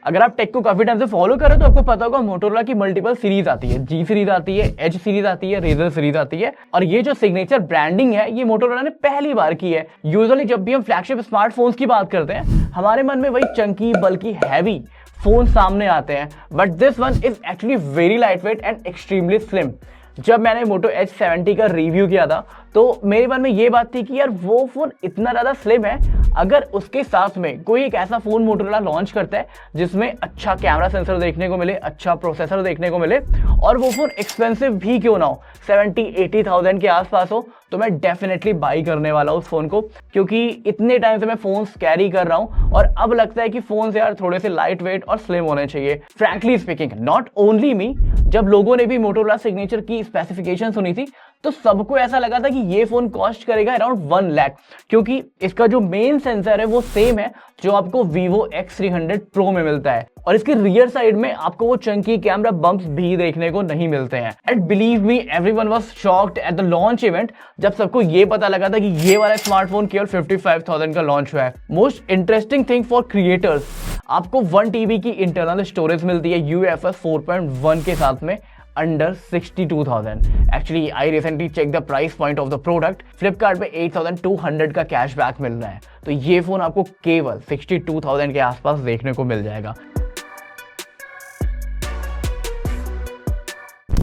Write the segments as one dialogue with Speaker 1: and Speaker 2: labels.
Speaker 1: अगर आप टेक को काफी टाइम से फॉलो करें तो आपको पता होगा मोटोरोला की मल्टीपल सीरीज आती है, जी सीरीज आती है, एच सीरीज आती है, रेजर सीरीज आती है, और ये जो सिग्नेचर ब्रांडिंग है ये मोटोरोला ने पहली बार की है। यूजुअली जब भी हम फ्लैगशिप स्मार्टफोन्स की बात करते हैं हमारे मन में वही चंकी बल्कि हैवी फोन सामने आते हैं, but this one is actually very light weight and extremely slim. जब मैंने मोटो H70 का रिव्यू किया था तो मेरे मन में ये बात थी कि यार वो फोन इतना ज़्यादा स्लिम है, अगर उसके साथ में कोई एक ऐसा फोन मोटोरोला लॉन्च करता है जिसमें अच्छा कैमरा सेंसर देखने को मिले, अच्छा प्रोसेसर देखने को मिले, और वो फोन एक्सपेंसिव भी क्यों ना हो, 70-80,000 के आसपास हो, तो मैं डेफिनेटली बाई करने वाला हूँ उस फोन को। क्योंकि इतने टाइम से मैं फोन्स कैरी कर रहा हूँ और अब लगता है कि फोन्स यार थोड़े से लाइट वेट और स्लिम होने चाहिए। Frankly speaking, not only me, जब लोगों ने भी मोटोरोला सिग्नेचर की स्पेसिफिकेशन सुनी थी तो सबको ऐसा लगा था कि ये फोन कॉस्ट करेगा अराउंड 1 लाख, क्योंकि इसका जो मेन सेंसर है वो सेम है जो आपको Vivo X300 Pro में मिलता है, और इसके रियर साइड में आपको वो चंकी कैमरा बम्प्स भी देखने को नहीं मिलते हैं। And believe me, everyone was shocked at the launch event जब सबको ये पता लगा था कि ये वाला स्मार्टफोन केवल 55,000 का लॉन्च हुआ है। Most interesting thing for creators, आपको 1 TB की इंटरनल स्टोरेज मिलती है UFS 4.1 के साथ में under 62,000। Actually I recently check the price point of the product, Flipkart पे 8,200 का कैशबैक मिल रहा है, तो ये फोन आपको केवल 62,000 के आसपास देखने को मिल जाएगा।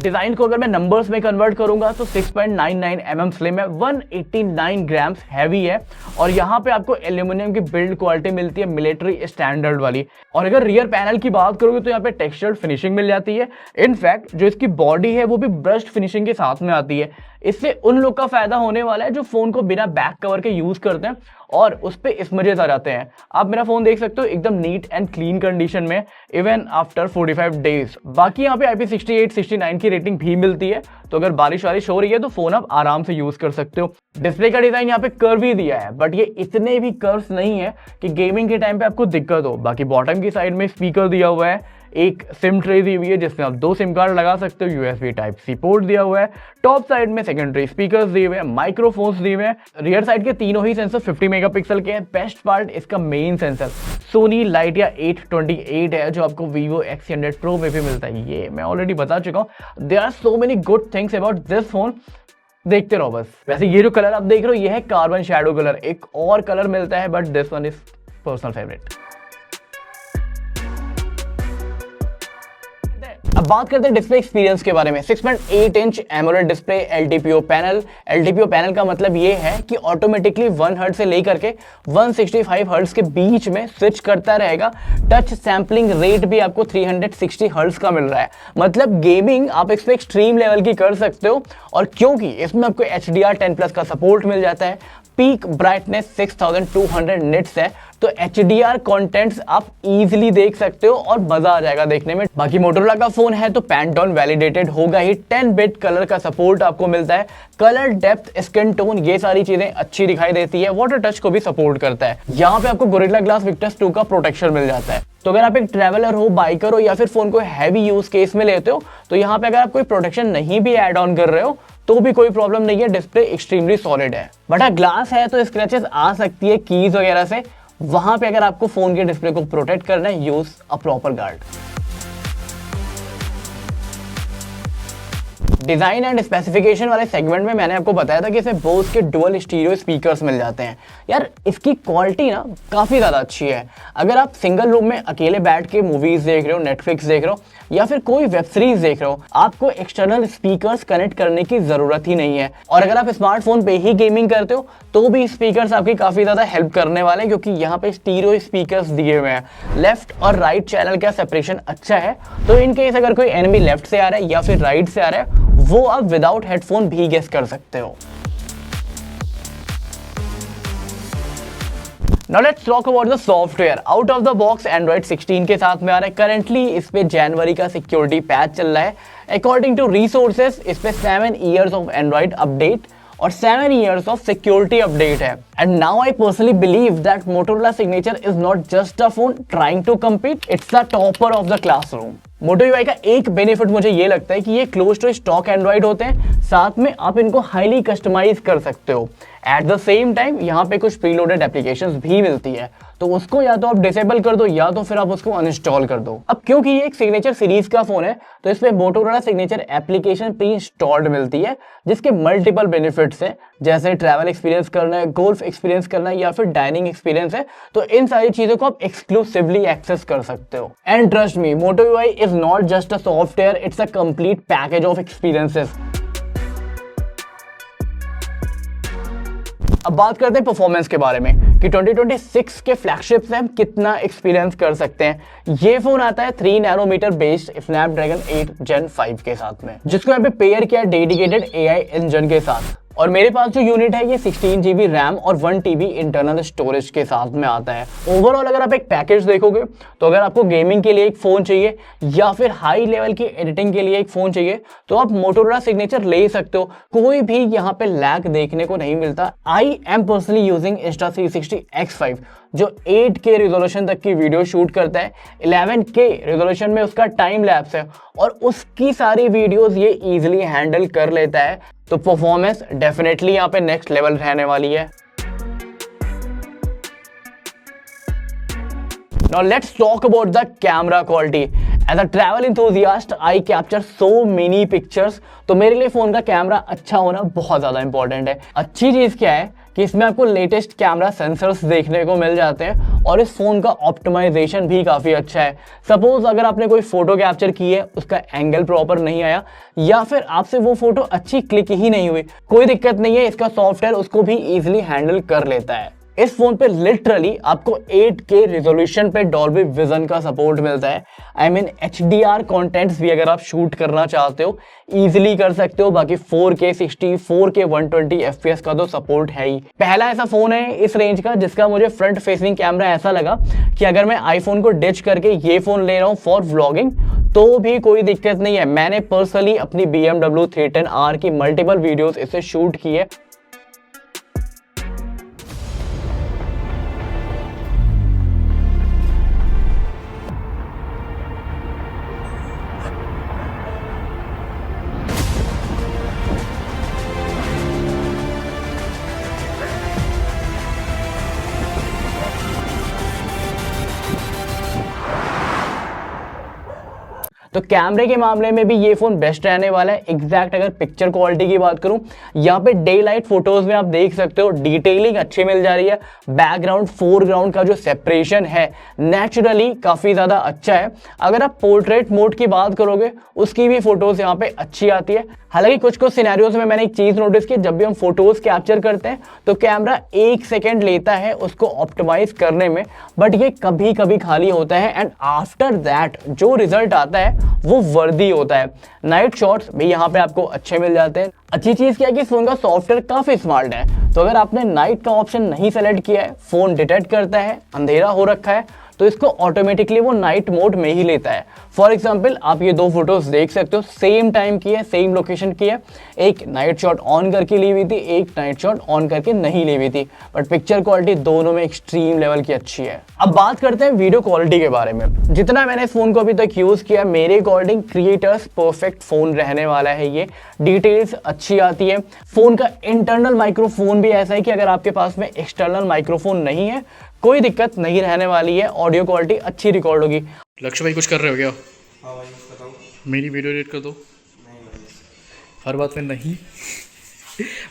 Speaker 1: डिजाइन को अगर मैं नंबर्स में कन्वर्ट करूंगा तो 6.99 mm स्लिम है, 189 ग्राम्स हैवी है, और यहाँ पे आपको एल्यूमिनियम की बिल्ड क्वालिटी मिलती है मिलिट्री स्टैंडर्ड वाली। और अगर रियर पैनल की बात करोगे तो यहाँ पे टेक्सचर्ड फिनिशिंग मिल जाती है। इनफैक्ट जो इसकी बॉडी है वो भी ब्रश्ड फिनिशिंग के साथ में आती है। इससे उन लोग का फायदा होने वाला है जो फोन को बिना बैक कवर के यूज करते हैं और उस पे स्मजेस आ जाते हैं। आप मेरा फोन देख सकते हो एकदम नीट एंड क्लीन कंडीशन में इवन आफ्टर 45 डेज। बाकी यहाँ पे IP68, 69 की रेटिंग भी मिलती है, तो अगर बारिश वारिश हो रही है तो फोन आप आराम से यूज कर सकते हो। डिस्प्ले का डिजाइन यहाँ पे कर्व ही दिया है, बट ये इतने भी कर्व्स नहीं है कि गेमिंग के टाइम पे आपको दिक्कत हो। बाकी बॉटम की साइड में स्पीकर दिया हुआ है, एक सिम ट्रे दी हुई है जिसमें आप 2 सिम कार्ड लगा सकते हो, USB Type-C पोर्ट दिया हुआ है, टॉप साइड में सेकेंडरी स्पीकर्स दिए हुए हैं, माइक्रोफोन्स दिए हुए हैं। रियर साइड के तीनों ही सेंसर 50 मेगापिक्सल के हैं। बेस्ट पार्ट इसका मेन सेंसर सोनी लाइटिया 828 है जो आपको Vivo X300 Pro में भी मिलता है। ये मैं ऑलरेडी बता चुका हूँ। There are so many good things about this phone, देखते रहो बस। वैसे ये जो कलर आप देख रहे हो ये है कार्बन शैडो कलर, एक और कलर मिलता है but this one is personal favourite. अब बात करते हैं डिस्प्ले एक्सपीरियंस के बारे में। 6.8 inch AMOLED display, LTPO panel. LTPO panel का मतलब ये है कि ऑटोमेटिकली 1 हर्ट्ज से लेकर के 165 हर्ट्ज के बीच में स्विच करता रहेगा। टच सैम्पलिंग रेट भी आपको 360 हर्ट्ज का मिल रहा है, मतलब गेमिंग आप इस पे एक्सट्रीम लेवल की कर सकते हो। और क्योंकि इसमें आपको HDR10+ का सपोर्ट मिल जाता है, पीक ब्राइटनेस 6200 निट्स है, तो HDR कंटेंट्स आप इजीली देख सकते हो और मजा आ जाएगा देखने में। बाकी मोटोरोला का फोन है तो पैंटोन वैलिडेटेड होगा ही। 10 बिट कलर का सपोर्ट आपको मिलता है, कलर डेप्थ, स्किन टोन, ये सारी चीजें अच्छी दिखाई देती है। वाटर टच को भी सपोर्ट करता है। यहाँ पे आपको गोरिल्ला ग्लास विक्टस 2 का प्रोटेक्शन मिल जाता है। तो अगर आप एक ट्रैवलर हो, बाइकर हो या फिर फोन को हैवी यूज केस में लेते हो तो यहाँ पे अगर आप कोई प्रोटेक्शन नहीं भी ऐड ऑन कर रहे हो तो भी कोई प्रॉब्लम नहीं है, डिस्प्ले एक्सट्रीमली सॉलिड है। बट हाँ, ग्लास है तो स्क्रैचेस आ सकती है कीज वगैरह से, वहां पे अगर आपको फोन के डिस्प्ले को प्रोटेक्ट करना है, use a proper guard. Design and specification वाले सेगमेंट में मैंने आपको बताया था कि इसमें बोस के डुअल स्टीरियो स्पीकर्स मिल जाते हैं। यार इसकी क्वालिटी ना काफी ज्यादा अच्छी है। अगर आप सिंगल रूम में अकेले बैठ के मूवीज देख रहे हो, नेटफ्लिक्स देख रहे हो या फिर कोई वेब सीरीज देख रहे हो, आपको एक्सटर्नल स्पीकर्स कनेक्ट करने की जरूरत ही नहीं है। और अगर आप स्मार्टफोन पे ही गेमिंग करते हो तो भी स्पीकर्स आपकी काफी ज्यादा हेल्प करने वाले हैं, क्योंकि यहाँ पे स्टीरियो स्पीकर्स दिए हुए हैं। लेफ्ट और राइट चैनल का सेपरेशन अच्छा है, तो इन केस अगर कोई एनिमी लेफ्ट से आ रहा है या फिर राइट से आ रहा है वो आप विदाउट हेडफोन भी गेस कर सकते हो। Now let's talk about the software. Out of the box Android 16 के साथ में आ रहा है। Currently इस पे जनवरी का सिक्योरिटी पैच चल रहा है। According to resources इस पे 7 years of Android update और 7 years of security update है। And now I personally believe that Motorola Signature is not just a phone trying to compete, it's the topper of the classroom. Moto UI का एक benefit मुझे ये लगता है कि ये क्लोज टू स्टॉक एंड्रॉइड होते हैं, साथ में आप इनको हाईली कस्टमाइज कर सकते हो। एट द सेम टाइम यहाँ पे कुछ प्रीलोडेड एप्लीकेशंस भी मिलती है, तो उसको या तो आप डिसेबल कर दो या तो फिर आप उसको अनइंस्टॉल कर दो। अब क्योंकि ये एक सिग्नेचर सीरीज का फोन है तो इसमें Motorola signature application pre installed मिलती है, जिसके मल्टीपल बेनिफिट्स हैं, जैसे ट्रैवल एक्सपीरियंस करना है, गोल्फ एक्सपीरियंस करना है या फिर डाइनिंग एक्सपीरियंस है, तो इन सारी चीजों को आप एक्सक्लूसिवली एक्सेस कर सकते हो। And trust me, Moto UI is not just a software, it's a complete package of experiences. अब बात करते हैं परफॉर्मेंस के बारे में कि 2026 के फ्लैगशिप से हम कितना एक्सपीरियंस कर सकते हैं। ये फोन आता है 3 नैनोमीटर बेस्ड स्नैपड्रैगन 8 Gen 5 के साथ में, जिसको यहाँ पे पेयर किया डेडिकेटेड AI इंजन के साथ। और मेरे पास जो यूनिट है ये 16 GB रैम और 1 TB इंटरनल स्टोरेज के साथ में आता है। ओवरऑल अगर आप एक पैकेज देखोगे तो अगर आपको गेमिंग के लिए एक फोन चाहिए या फिर हाई लेवल की एडिटिंग के लिए एक फोन चाहिए तो आप मोटोरोला सिग्नेचर ले सकते हो। कोई भी यहाँ पे लैग देखने को नहीं मिलता। I am personally using Insta360 X5 जो 8K रिजोल्यूशन तक की वीडियो शूट करता है, 11K रिजोल्यूशन में उसका टाइम लैप्स है और उसकी सारी वीडियोस ये इजीली हैंडल कर लेता है। तो परफॉर्मेंस डेफिनेटली यहाँ पे नेक्स्ट लेवल रहने वाली है। Now let's talk about the camera quality. As a travel enthusiast, I capture so many pictures. तो मेरे लिए फोन का कैमरा अच्छा होना बहुत ज्यादा इंपॉर्टेंट है। अच्छी चीज क्या है कि इसमें आपको लेटेस्ट कैमरा सेंसर्स देखने को मिल जाते हैं और इस फोन का ऑप्टिमाइजेशन भी काफी अच्छा है। सपोज अगर आपने कोई फोटो कैप्चर की है, उसका एंगल प्रॉपर नहीं आया या फिर आपसे वो फोटो अच्छी क्लिक ही नहीं हुई, कोई दिक्कत नहीं है, इसका सॉफ्टवेयर उसको भी इजीली हैंडल कर लेता है। इस फोन पे लिटरली आपको 8K रिजोल्यूशन पे डॉल्बी विजन का सपोर्ट मिलता है। आई मीन HDR कंटेंट्स भी अगर आप शूट करना चाहते हो इजीली कर सकते हो। बाकी 4K 60, 4K 120 FPS का तो सपोर्ट है ही। पहला ऐसा फोन है इस रेंज का जिसका मुझे फ्रंट फेसिंग कैमरा ऐसा लगा कि अगर मैं आईफोन को डिच करके ये फोन ले रहा हूँ फॉर व्लॉगिंग तो भी कोई दिक्कत नहीं है। मैंने पर्सनली अपनी BMW 310R की मल्टीपल वीडियोस इससे शूट की है। तो कैमरे के मामले में भी ये फोन बेस्ट रहने वाला है। एग्जैक्ट अगर पिक्चर क्वालिटी की बात करूं, यहाँ पे डे लाइट फोटोज में आप देख सकते हो डिटेलिंग अच्छी मिल जा रही है। बैकग्राउंड फोरग्राउंड का जो सेपरेशन है नेचुरली काफी ज्यादा अच्छा है। अगर आप पोर्ट्रेट मोड की बात करोगे उसकी भी फोटोज यहाँ पे अच्छी आती है। हालांकि कुछ सिनेरियोज में मैंने एक चीज नोटिस की, जब भी हम फोटोज कैप्चर करते हैं तो कैमरा 1 सेकेंड लेता है उसको ऑप्टिमाइज करने में, बट ये कभी कभी खाली होता है एंड आफ्टर दैट जो रिजल्ट आता है वो वर्दी होता है। नाइट शॉट्स भी यहाँ पे आपको अच्छे मिल जाते हैं। अच्छी चीज क्या है कि फोन का सॉफ्टवेयर काफी स्मार्ट है, तो अगर आपने नाइट का ऑप्शन नहीं सेलेक्ट किया है, फोन डिटेक्ट करता है अंधेरा हो रखा है तो इसको ऑटोमेटिकली वो नाइट मोड में ही लेता है। फॉर एग्जाम्पल आप ये दो फोटोज देख सकते हो, सेम टाइम की है, सेम लोकेशन की है। एक नाइट शॉट ऑन करके ली हुई थी, एक नाइट शॉट ऑन करके नहीं ली हुई थी, बट पिक्चर क्वालिटी दोनों में एक्सट्रीम लेवल की अच्छी है। अब बात करते हैं वीडियो क्वालिटी के बारे में। जितना मैंने इस फोन को अभी तक यूज किया, मेरे अकॉर्डिंग क्रिएटर्स परफेक्ट फोन रहने वाला है। ये डिटेल्स अच्छी आती है। फोन का इंटरनल माइक्रोफोन भी ऐसा है कि अगर आपके पास में एक्सटर्नल माइक्रोफोन नहीं है कोई दिक्कत नहीं रहने वाली है। ऑडियो क्वालिटी अच्छी रिकॉर्ड होगी।
Speaker 2: लक्ष्य भाई कुछ कर रहे हो क्या?
Speaker 3: हाँ भाई बताओ।
Speaker 2: मेरी वीडियो एडिट कर दो।
Speaker 3: नहीं भाई,
Speaker 2: हर बात में नहीं।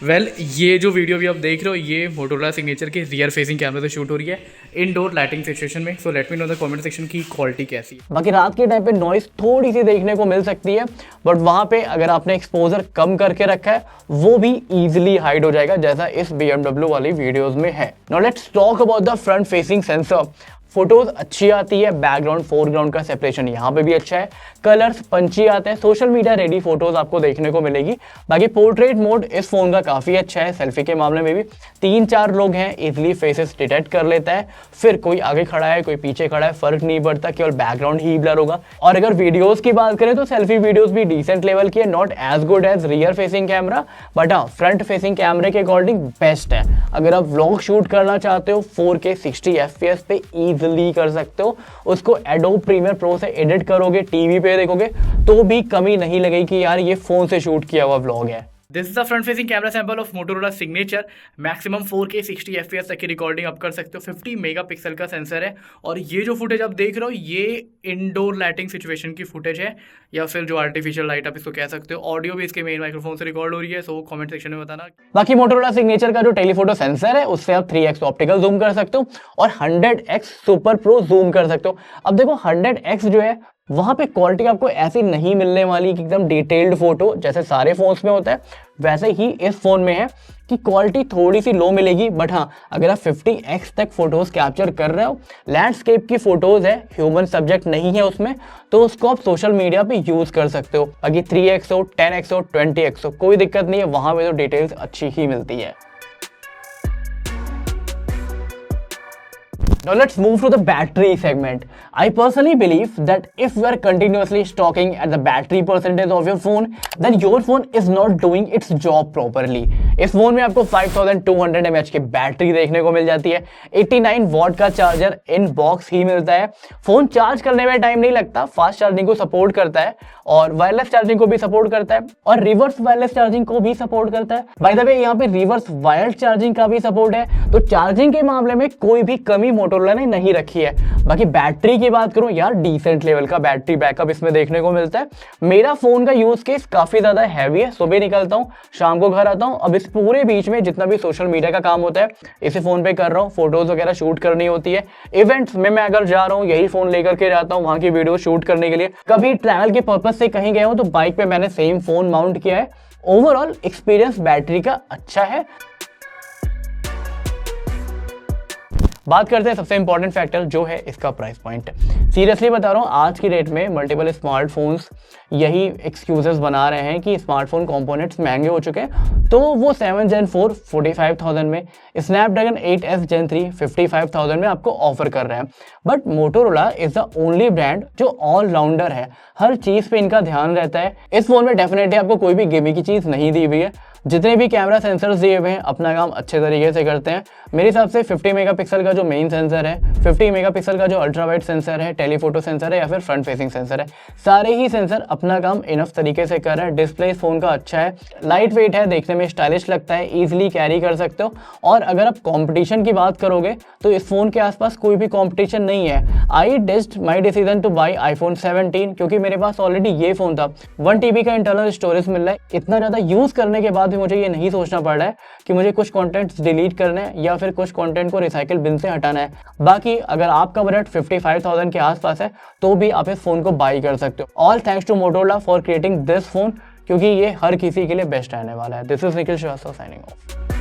Speaker 2: वेल ये जो वीडियो भी आप देख रहे हो ये मोटोरोला सिग्नेचर के रियर फेसिंग कैमरे से शूट हो रही है इनडोर लाइटिंग सिचुएशन में। So let me know the comment section की क्वालिटी कैसी है।
Speaker 1: बाकी रात के टाइम पे नॉइस थोड़ी सी देखने को मिल सकती है, बट वहां पे अगर आपने एक्सपोजर कम करके रखा है वो भी इजीली हाइड हो जाएगा, जैसा इस BMW वाली वीडियोस में है। Now let's talk about the front facing sensor. Photos अच्छी आती है, बैकग्राउंड फोरग्राउंड का सेपरेशन यहाँ पे भी अच्छा है, कलर्स पंची आते हैं, सोशल मीडिया रेडी फोटोज आपको देखने को मिलेगी। बाकी पोर्ट्रेट मोड इस फोन का काफी अच्छा है। सेल्फी के मामले में भी 3-4 लोग हैं, इजिली फेसेस डिटेक्ट कर लेता है। फिर कोई आगे खड़ा है कोई पीछे खड़ा है फर्क नहीं पड़ता, केवल बैकग्राउंड ही ब्लर होगा। और अगर वीडियोज की बात करें तो सेल्फी वीडियोज भी डिसेंट लेवल की है, not as good as rear facing camera, but हाँ फ्रंट फेसिंग कैमरे के अकॉर्डिंग बेस्ट है। अगर आप व्लॉग शूट करना चाहते हो 4K 60 FPS पे इजीली कर सकते हो। उसको एडोब प्रीमियर प्रो से एडिट करोगे, टीवी पे देखोगे तो भी कमी नहीं लगेगी कि यार ये फोन से शूट किया हुआ व्लॉग है।
Speaker 2: This is the front facing camera sample of Motorola signature. Maximum 4K 60 FPS तक की रिकॉर्डिंग आप कर सकते हो। 50 मेगापिक्सल का सेंसर है और ये जो फुटेज आप देख रहे हो ये इंडोर लाइटिंग सिचुएशन की फुटेज है या फिर जो आर्टिफिशियल लाइट आप इसको कह सकते हो। ऑडियो भी इसके मेन माइक्रोफोन से रिकॉर्ड हो रही है, सो कमेंट सेक्शन में बताना।
Speaker 1: बाकी मोटोरोला सिग्नेचर का जो टेलीफोटो सेंसर है उससे आप 3x ऑप्टिकल जूम कर सकते हो और 100x सुपर प्रो जूम कर सकते हो। अब देखो 100x जो है वहां पे क्वालिटी आपको ऐसी नहीं मिलने वाली कि एकदम डिटेल्ड फोटो जैसे सारे फोन्स में होता है, वैसे ही इस फोन में है कि क्वालिटी थोड़ी सी लो मिलेगी। बट हाँ, अगर आप 50x तक फोटोज कैप्चर कर रहे हो, लैंडस्केप की फोटोज है, ह्यूमन सब्जेक्ट नहीं है उसमें, तो उसको आप सोशल मीडिया पे यूज कर सकते हो। बाकी 3x हो, 10x हो, 20x हो, कोई दिक्कत नहीं है, वहां पे तो डिटेल्स अच्छी ही मिलती है। Now let's move to the battery segment. I personally believe that if you are continuously stalking at the battery percentage of your phone, then your phone is not doing its job properly. इस phone में आपको 5200 mAh की battery देखने को मिल जाती है, 89 what का charger इन box ही मिलता है। फोन चार्ज करने में टाइम नहीं लगता, फास्ट चार्जिंग को सपोर्ट करता है और वायरलेस चार्जिंग को भी सपोर्ट करता है और रिवर्स वायरलेस चार्जिंग को भी सपोर्ट करता है। बाय द वे यहाँ पे रिवर्स वायर्ड चार्जिंग का भी सपोर्ट है, तो चार्जिंग के मामले में कोई भी कमी मोटोरोला ने नहीं रखी है। बाकी बैटरी की बात करूं यार, डिसेंट लेवल का बैटरी बैकअप इसमें देखने को मिलता है। मेरा फोन का यूज केस काफी ज्यादा हैवी है, सुबह निकलता हूं, शाम को घर आता हूं। अब इस पूरे बीच में जितना भी सोशल मीडिया का काम होता है इसी फोन पे कर रहा हूं, फोटोज वगैरह शूट करनी होती है। इवेंट्स में मैं अगर जा रहा हूं यही फोन लेकर के जाता हूं वहां की वीडियो शूट करने के लिए। कभी ट्रैवल के पर्पज से कहीं गया हूं तो बाइक पे मैंने सेम फोन माउंट किया है। ओवरऑल एक्सपीरियंस बैटरी का अच्छा है। बात करते हैं सबसे इंपॉर्टेंट फैक्टर जो है इसका प्राइस पॉइंट। सीरियसली बता रहा हूँ, आज की डेट में मल्टीपल स्मार्टफोन्स यही एक्सक्यूजेस बना रहे हैं कि स्मार्टफोन कंपोनेंट्स महंगे हो चुके हैं, तो वो 7 Gen 4 45,000 में, स्नैपड्रैगन 8S Gen 3 55,000 में आपको ऑफर कर रहे हैं। But Motorola is the only brand जो ऑलराउंडर है, हर चीज पे इनका ध्यान रहता है। इस फोन में डेफिनेटली आपको कोई भी गिमी की चीज नहीं दी हुई है। जितने भी कैमरा सेंसर्स दिए हुए हैं अपना काम अच्छे तरीके से करते हैं। मेरे हिसाब से 50 मेगापिक्सल का जो मेन सेंसर है, 50 मेगापिक्सल का जो अल्ट्रा वाइड सेंसर है, टेलीफोटो सेंसर है या फिर फ्रंट फेसिंग सेंसर है, सारे ही सेंसर अपना काम इनफ तरीके से कर रहे हैं। डिस्प्ले इस फोन का अच्छा है, लाइट वेट है, देखने में स्टाइलिश लगता है, ईजिली कैरी कर सकते हो। और अगर आप कॉम्पिटिशन की बात करोगे तो इस फोन के आसपास कोई भी कॉम्पिटिशन नहीं है। I dissed my decision to buy iPhone 17 क्योंकि मेरे पास ऑलरेडी ये फोन था। 1 TB का इंटरनल स्टोरेज मिल रहा है। इतना ज़्यादा यूज़ करने के बाद भी मुझे ये नहीं सोचना पड़ रहा है कि मुझे कुछ कंटेंट्स डिलीट करना है या फिर कुछ कंटेंट को रिसाइकिल बिन से हटाना है। बाकी अगर आपका बजट 55,000 के आसपास है तो भी आप इस फोन को बाई कर सकते हो। All thanks to Motorola for creating this phone, क्योंकि ये हर किसी के लिए बेस्ट रहने वाला है। This is Nikhil Shrivastava signing of.